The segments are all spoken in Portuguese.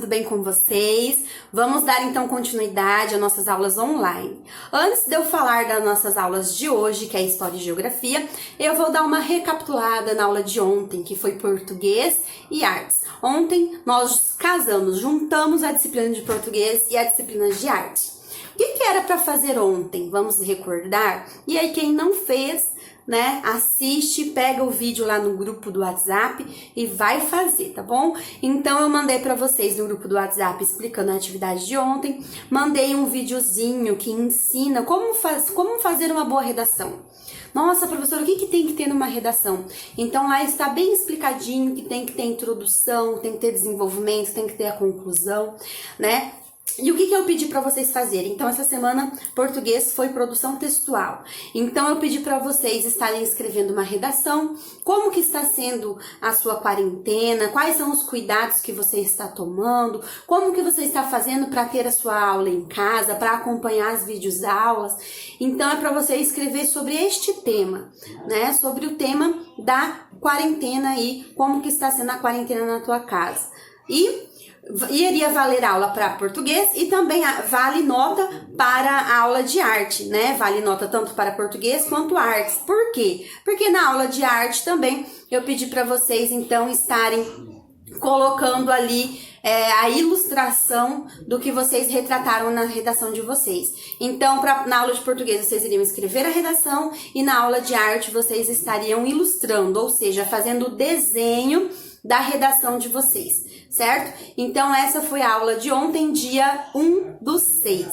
tudo bem com vocês? Vamos dar então continuidade às nossas aulas online. Antes de eu falar das nossas aulas de hoje, que é História e Geografia, eu vou dar uma recapitulada na aula de ontem, que foi Português e Artes. Ontem nós juntamos a disciplina de Português e a disciplina de Arte. O que era para fazer ontem? Vamos recordar? E aí quem não fez, né, assiste, pega o vídeo lá no grupo do WhatsApp e vai fazer, tá bom? Então eu mandei para vocês no grupo do WhatsApp explicando a atividade de ontem, mandei um videozinho que ensina como fazer uma boa redação. Nossa, professora, o que tem que ter numa redação? Então lá está bem explicadinho que tem que ter introdução, tem que ter desenvolvimento, tem que ter a conclusão, né? E o que eu pedi para vocês fazerem? Então, essa semana, português foi produção textual. Então, eu pedi para vocês estarem escrevendo uma redação, como que está sendo a sua quarentena, quais são os cuidados que você está tomando, como que você está fazendo para ter a sua aula em casa, para acompanhar as videoaulas. Então, é para você escrever sobre este tema, né? Sobre o tema da quarentena e como que está sendo a quarentena na tua casa. E iria valer aula para português e também vale nota para a aula de arte, né? Vale nota tanto para português quanto artes. Por quê? Porque na aula de arte também eu pedi para vocês então estarem colocando ali a ilustração do que vocês retrataram na redação de vocês. Então, na aula de português vocês iriam escrever a redação e na aula de arte vocês estariam ilustrando, ou seja, fazendo o desenho da redação de vocês, certo? Então, essa foi a aula de ontem, dia 1/6.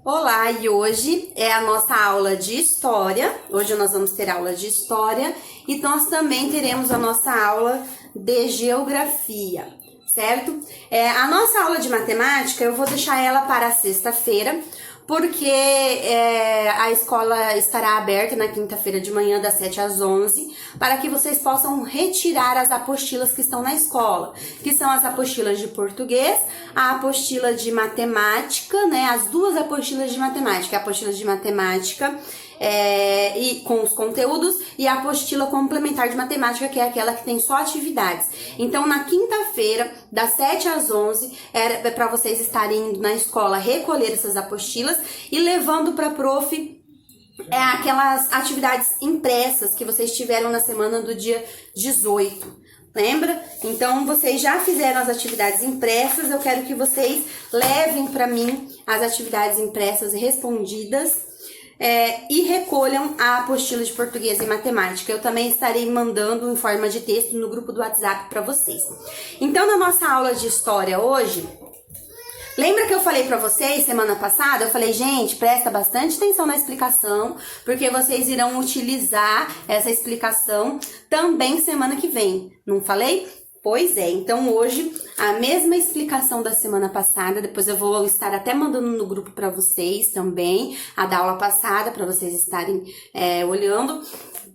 Olá, e hoje é a nossa aula de História. Hoje nós vamos ter aula de História e nós também teremos a nossa aula de Geografia, certo? A nossa aula de Matemática eu vou deixar ela para sexta-feira, porque a escola estará aberta na quinta-feira de manhã, das 7 às 11, para que vocês possam retirar as apostilas que estão na escola, que são as apostilas de português, a apostila de matemática, né, as duas apostilas de matemática, a apostila de matemática e com os conteúdos e a apostila complementar de matemática, que é aquela que tem só atividades. Então, na quinta-feira, das 7 às 11, era para vocês estarem indo na escola recolher essas apostilas e levando para a prof aquelas atividades impressas que vocês tiveram na semana do dia 18. Lembra? Então, vocês já fizeram as atividades impressas, eu quero que vocês levem para mim as atividades impressas respondidas e recolham a apostila de português e matemática. Eu também estarei mandando em forma de texto no grupo do WhatsApp para vocês. Então, na nossa aula de história hoje, lembra que eu falei para vocês semana passada? Eu falei, gente, presta bastante atenção na explicação, porque vocês irão utilizar essa explicação também semana que vem. Não falei? Pois é, então hoje a mesma explicação da semana passada, depois eu vou estar até mandando no grupo para vocês também, a da aula passada, para vocês estarem olhando.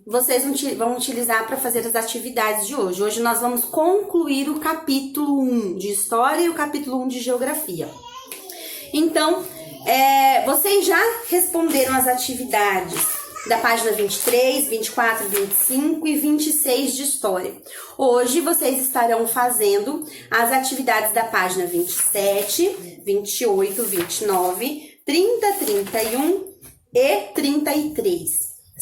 Vocês vão utilizar para fazer as atividades de hoje. Hoje nós vamos concluir o capítulo 1 de História e o capítulo 1 de Geografia. Então, vocês já responderam as atividades da página 23, 24, 25 e 26 de História. Hoje vocês estarão fazendo as atividades da página 27, 28, 29, 30, 31 e 33,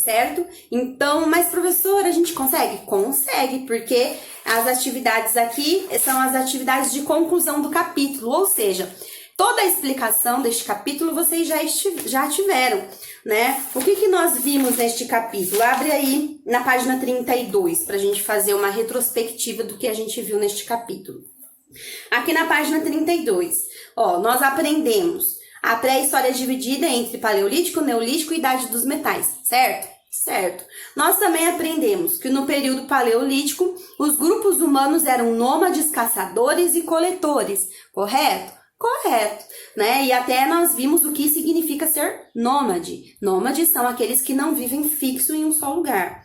certo? Então, mas professora, a gente consegue? Consegue, porque as atividades aqui são as atividades de conclusão do capítulo, ou seja, toda a explicação deste capítulo vocês já tiveram, né? O que nós vimos neste capítulo? Abre aí na página 32 para a gente fazer uma retrospectiva do que a gente viu neste capítulo. Aqui na página 32, nós aprendemos a pré-história dividida entre Paleolítico, Neolítico e Idade dos Metais, certo? Certo. Nós também aprendemos que no período Paleolítico, os grupos humanos eram nômades, caçadores e coletores, correto? Correto, né? E até nós vimos o que significa ser nômade. Nômades são aqueles que não vivem fixo em um só lugar.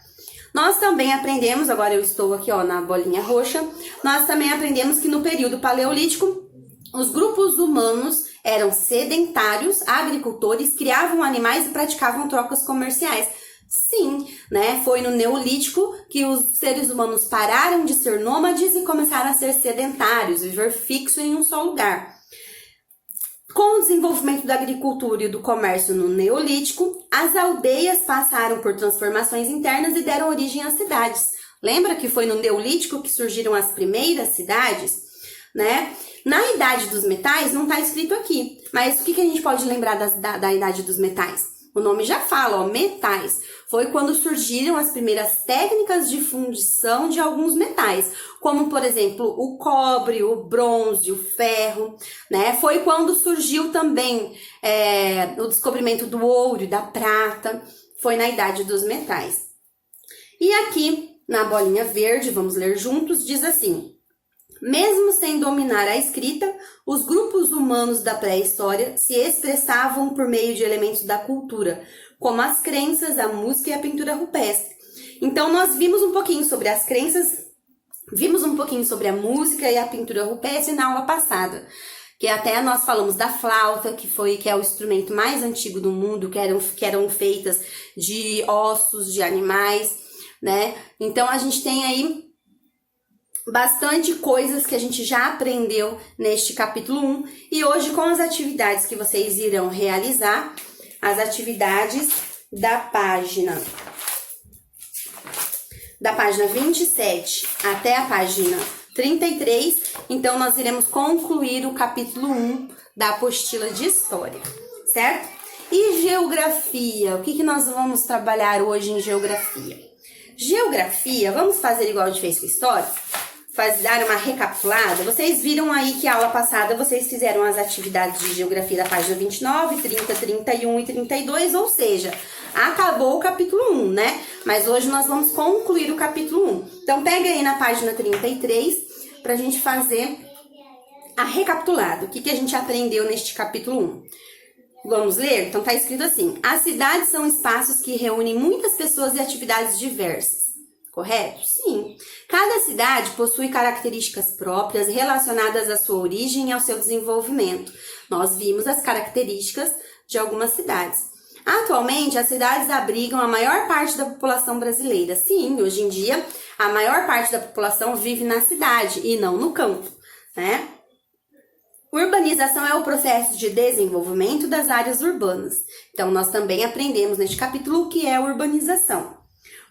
Nós também aprendemos, agora eu estou aqui na bolinha roxa, nós também aprendemos que no período Paleolítico, os grupos humanos eram sedentários, agricultores, criavam animais e praticavam trocas comerciais. Sim, né? Foi no Neolítico que os seres humanos pararam de ser nômades e começaram a ser sedentários, viver fixo em um só lugar. Com o desenvolvimento da agricultura e do comércio no Neolítico, as aldeias passaram por transformações internas e deram origem às cidades. Lembra que foi no Neolítico que surgiram as primeiras cidades, né? Na Idade dos Metais não está escrito aqui, mas o que a gente pode lembrar da Idade dos Metais? O nome já fala, ó, metais. Foi quando surgiram as primeiras técnicas de fundição de alguns metais, como, por exemplo, o cobre, o bronze, o ferro, né? Foi quando surgiu também o descobrimento do ouro e da prata, foi na Idade dos Metais. E aqui, na bolinha verde, vamos ler juntos, diz assim: mesmo sem dominar a escrita, os grupos humanos da pré-história se expressavam por meio de elementos da cultura, como as crenças, a música e a pintura rupestre. Então, nós vimos um pouquinho sobre as crenças, vimos um pouquinho sobre a música e a pintura rupestre na aula passada, que até nós falamos da flauta, que é o instrumento mais antigo do mundo, que eram feitas de ossos de animais, né? Então, a gente tem aí bastante coisas que a gente já aprendeu neste capítulo 1 e hoje com as atividades que vocês irão realizar, as atividades da página 27 até a página 33, então nós iremos concluir o capítulo 1 da apostila de História, certo? E Geografia, o que nós vamos trabalhar hoje em Geografia? Geografia, vamos fazer igual a gente fez com História? Dar uma recapitulada. Vocês viram aí que a aula passada vocês fizeram as atividades de Geografia da página 29, 30, 31 e 32, ou seja, acabou o capítulo 1, né? Mas hoje nós vamos concluir o capítulo 1. Então, pega aí na página 33 pra gente fazer a recapitulada. O que a gente aprendeu neste capítulo 1? Vamos ler? Então, tá escrito assim: as cidades são espaços que reúnem muitas pessoas e atividades diversas. Correto? Sim. Cada cidade possui características próprias relacionadas à sua origem e ao seu desenvolvimento. Nós vimos as características de algumas cidades. Atualmente, as cidades abrigam a maior parte da população brasileira. Sim, hoje em dia, a maior parte da população vive na cidade e não no campo, né? Urbanização é o processo de desenvolvimento das áreas urbanas. Então, nós também aprendemos neste capítulo o que é urbanização.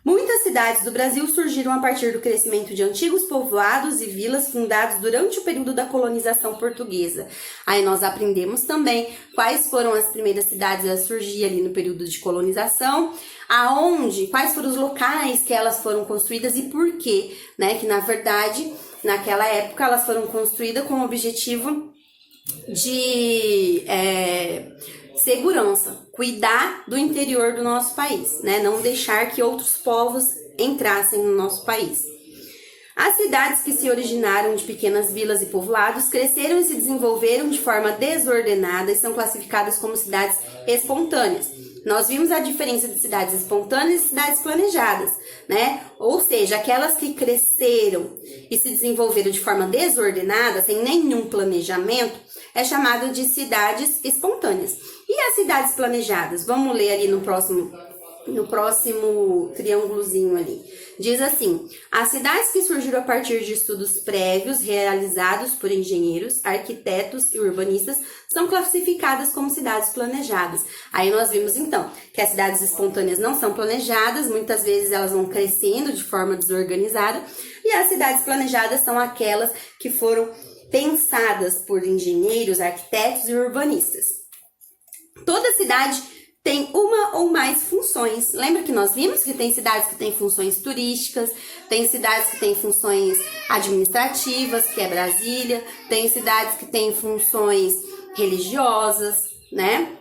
Muitas cidades do Brasil surgiram a partir do crescimento de antigos povoados e vilas fundados durante o período da colonização portuguesa. Aí nós aprendemos também quais foram as primeiras cidades a surgir ali no período de colonização, quais foram os locais que elas foram construídas e por quê, né? Que na verdade, naquela época elas foram construídas com o objetivo de segurança, cuidar do interior do nosso país, né? Não deixar que outros povos entrassem no nosso país. As cidades que se originaram de pequenas vilas e povoados cresceram e se desenvolveram de forma desordenada e são classificadas como cidades espontâneas. Nós vimos a diferença de cidades espontâneas e cidades planejadas, né? Ou seja, aquelas que cresceram e se desenvolveram de forma desordenada, sem nenhum planejamento, é chamado de cidades espontâneas. E as cidades planejadas? Vamos ler ali no próximo triângulozinho ali. Diz assim: as cidades que surgiram a partir de estudos prévios realizados por engenheiros, arquitetos e urbanistas são classificadas como cidades planejadas. Aí nós vimos então que as cidades espontâneas não são planejadas, muitas vezes elas vão crescendo de forma desorganizada, e as cidades planejadas são aquelas que foram pensadas por engenheiros, arquitetos e urbanistas. Toda cidade tem uma ou mais funções. Lembra que nós vimos que tem cidades que têm funções turísticas, tem cidades que têm funções administrativas, que é Brasília, tem cidades que têm funções religiosas, né?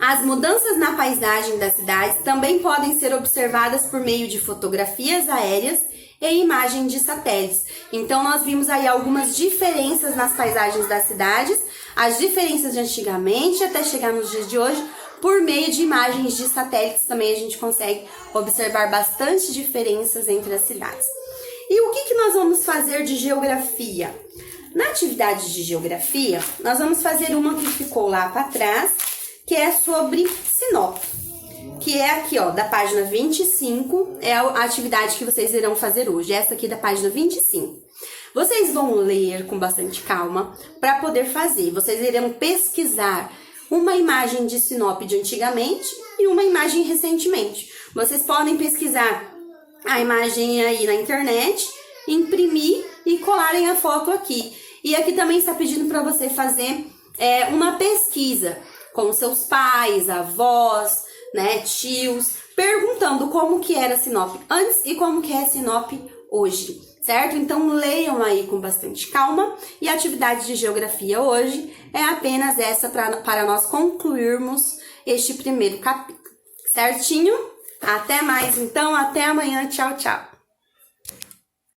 As mudanças na paisagem das cidades também podem ser observadas por meio de fotografias aéreas e imagem de satélites. Então, nós vimos aí algumas diferenças nas paisagens das cidades, as diferenças de antigamente até chegar nos dias de hoje, por meio de imagens de satélites também a gente consegue observar bastante diferenças entre as cidades. E o que nós vamos fazer de geografia? Na atividade de geografia, nós vamos fazer uma que ficou lá para trás, que é sobre Sinop. Que é aqui, ó, da página 25, é a atividade que vocês irão fazer hoje. Essa aqui da página 25. Vocês vão ler com bastante calma para poder fazer. Vocês irão pesquisar uma imagem de Sinop de antigamente e uma imagem recentemente. Vocês podem pesquisar a imagem aí na internet, imprimir e colarem a foto aqui. E aqui também está pedindo para você fazer uma pesquisa com seus pais, avós, né, tios, perguntando como que era Sinop antes e como que é Sinop hoje, certo? Então leiam aí com bastante calma, e a atividade de geografia hoje é apenas essa para nós concluirmos este primeiro capítulo, certinho? Até mais então, até amanhã, tchau, tchau!